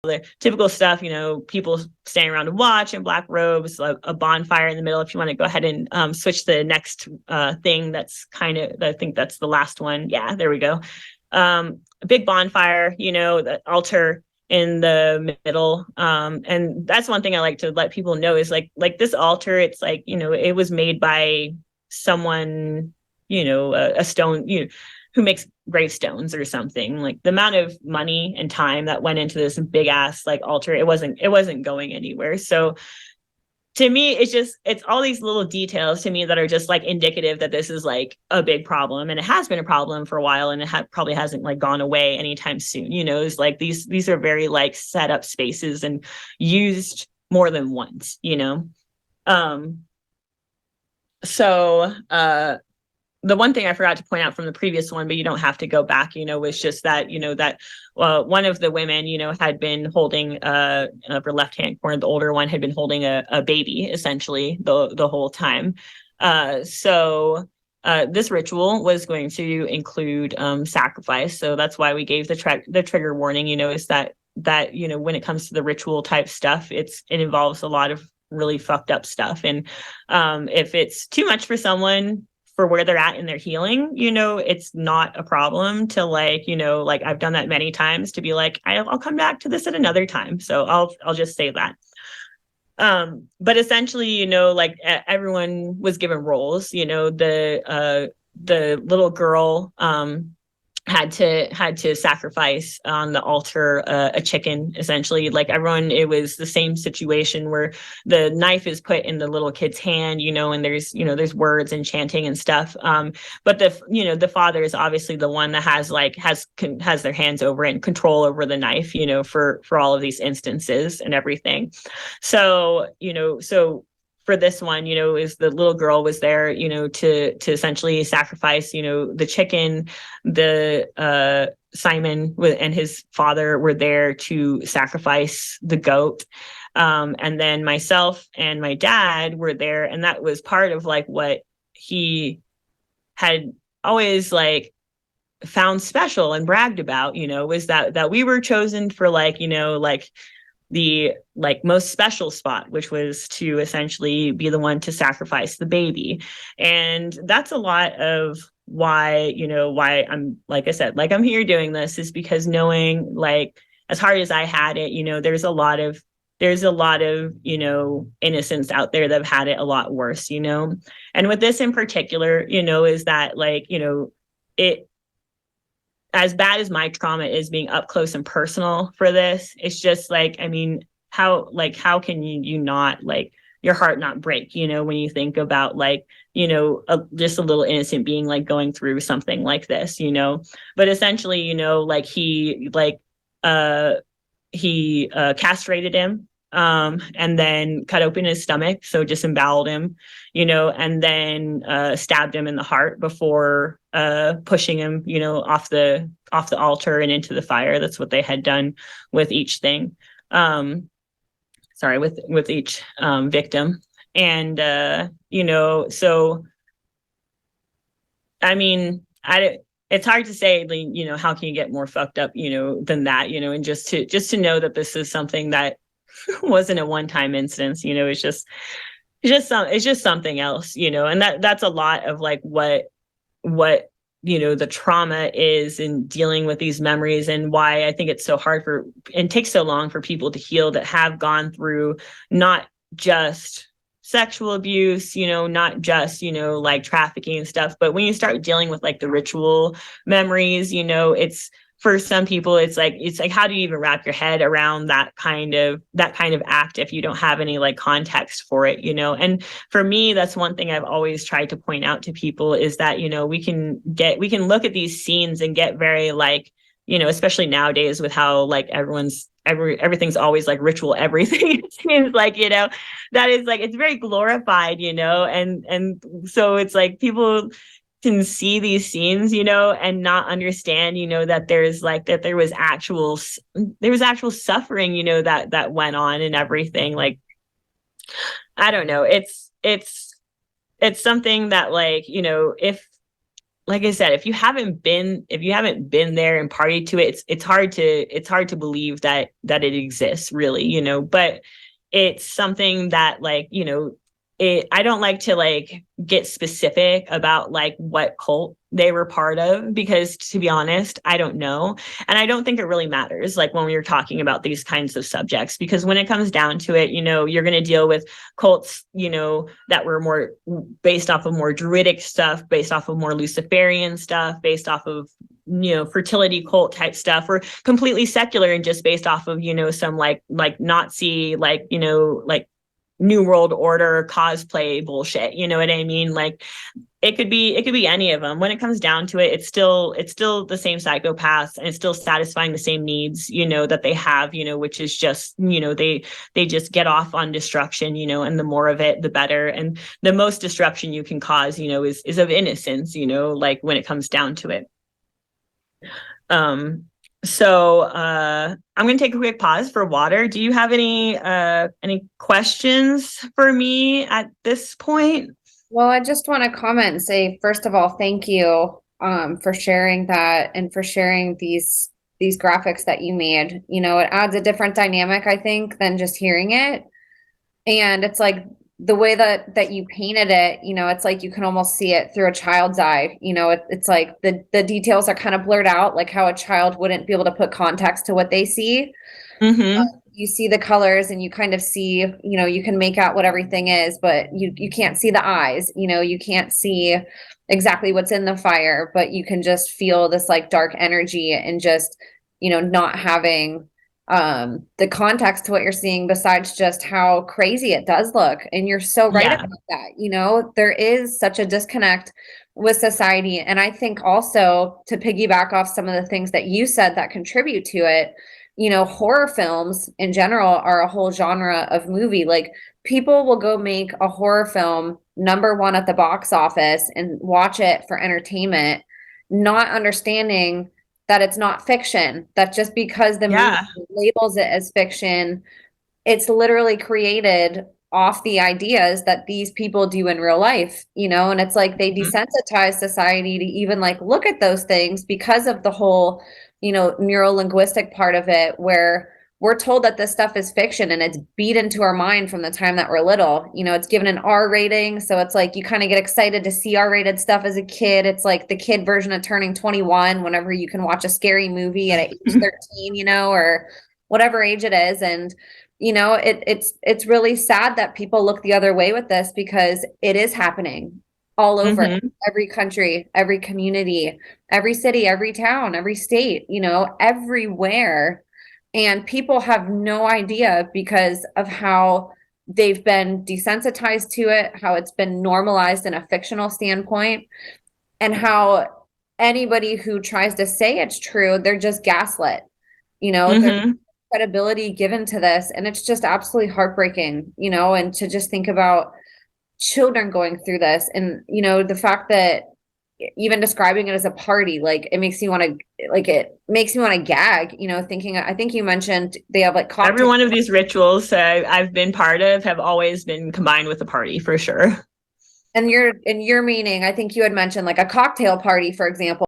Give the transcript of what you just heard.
the typical stuff, people standing around to watch in black robes, a bonfire in the middle. If you want to go ahead and switch the next thing, that's I think that's the last one. Yeah, there we go. A big bonfire, the altar in the middle. And that's one thing I like to let people know is like this altar, it's like, it was made by someone, a stone, who makes gravestones or something. Like the amount of money and time that went into this big ass like altar, it wasn't going anywhere. So to me, it's all these little details to me that are just like indicative that this is like a big problem, and it has been a problem for a while, and it probably hasn't like gone away anytime soon. It's like these are very like set up spaces and used more than once. Um, so the one thing I forgot to point out from the previous one, but you don't have to go back, was just that, that one of the women, had been holding upper left-hand corner, the older one had been holding a baby essentially the whole time. So this ritual was going to include sacrifice. So that's why we gave the trigger warning, is that when it comes to the ritual type stuff, it involves a lot of really fucked up stuff. And if it's too much for someone, for where they're at in their healing, it's not a problem to like, like I've done that many times to be like, I'll come back to this at another time. So I'll just say that. But essentially, like everyone was given roles, the little girl, had to sacrifice on the altar a chicken, essentially. Like everyone, it was the same situation where the knife is put in the little kid's hand, and there's words and chanting and stuff. But the father is obviously the one that has their hands over it and control over the knife, for all of these instances and everything. So for this one, is the little girl was there, to essentially sacrifice, the chicken. The Simon and his father were there to sacrifice the goat. And then myself and my dad were there. And that was part of like what he had always like found special and bragged about, was that we were chosen for like, the like most special spot, which was to essentially be the one to sacrifice the baby. And that's a lot of why I'm, like I said, like I'm here doing this, is because knowing like as hard as I had it, there's a lot of innocents out there that have had it a lot worse, and with this in particular, is that like, it, as bad as my trauma is being up close and personal for this, it's just like, I mean, how can you not like your heart not break, when you think about like, just a little innocent being like going through something like this, but essentially, like he castrated him, and then cut open his stomach, so disemboweled him, and then stabbed him in the heart before pushing him, off the altar and into the fire. That's what they had done with each thing. With each victim. And so I mean, it's hard to say, how can you get more fucked up, than that, and just to know that this is something that wasn't a one-time instance, it's just something else, and that's a lot of like what the trauma is in dealing with these memories, and why I think it's so hard and takes so long for people to heal that have gone through not just sexual abuse, not just, like trafficking and stuff, but when you start dealing with like the ritual memories, it's, for some people, it's like how do you even wrap your head around that kind of act if you don't have any like context for it, and for me, that's one thing I've always tried to point out to people, is that we can look at these scenes and get very like, especially nowadays with how like everything's always like ritual everything. It seems like, that is like, it's very glorified, and so it's like people can see these scenes, and not understand, that there was actual suffering, that went on and everything. Like, I don't know. It's something that like, if like I said, if you haven't been there and partied to it, it's hard to believe that it exists really, but it's something that like, I don't like to like get specific about like what cult they were part of, because to be honest, I don't know. And I don't think it really matters like when we're talking about these kinds of subjects, because when it comes down to it, you're going to deal with cults, that were more based off of more druidic stuff, based off of more Luciferian stuff, based off of fertility cult type stuff, or completely secular and just based off of some like Nazi like like New World Order cosplay bullshit. You know what I mean? Like it could be any of them. When it comes down to it, it's still the same psychopaths, and it's still satisfying the same needs, that they have, which is just, they just get off on destruction, and the more of it, the better. And the most destruction you can cause, is of innocence, like when it comes down to it. So I'm going to take a quick pause for water. Do you have any questions for me at this point? Well, I just want to comment and say, first of all, thank you for sharing that and for sharing these graphics that you made. It adds a different dynamic, I think, than just hearing it. And it's like the way that you painted it, it's like you can almost see it through a child's eye. It's like the details are kind of blurred out, like how a child wouldn't be able to put context to what they see. Mm-hmm. You see the colors and you kind of see, you can make out what everything is, but you can't see the eyes, you can't see exactly what's in the fire, but you can just feel this like dark energy and just, not having the context to what you're seeing besides just how crazy it does look. And you're so right about that. There is such a disconnect with society. And I think also, to piggyback off some of the things that you said that contribute to it, horror films in general are a whole genre of movie. Like people will go make a horror film #1 at the box office and watch it for entertainment, not understanding that it's not fiction, that just because the movie labels it as fiction, it's literally created off the ideas that these people do in real life, and it's like they desensitize society to even like look at those things because of the whole, neuro-linguistic part of it, where we're told that this stuff is fiction and it's beat into our mind from the time that we're little. It's given an R rating. So it's like you kind of get excited to see R-rated stuff as a kid. It's like the kid version of turning 21 whenever you can watch a scary movie at age 13, or whatever age it is. And it's really sad that people look the other way with this, because it is happening all over every country, every community, every city, every town, every state, everywhere. And people have no idea because of how they've been desensitized to it, how it's been normalized in a fictional standpoint, and how anybody who tries to say it's true, they're just gaslit. There's credibility given to this, and it's just absolutely heartbreaking, and to just think about children going through this, and the fact that even describing it as a party, like it makes me want to gag, thinking, I think you mentioned they have like every one of these rituals I've been part of have always been combined with a party for sure. And your meaning, I think you had mentioned like a cocktail party, for example.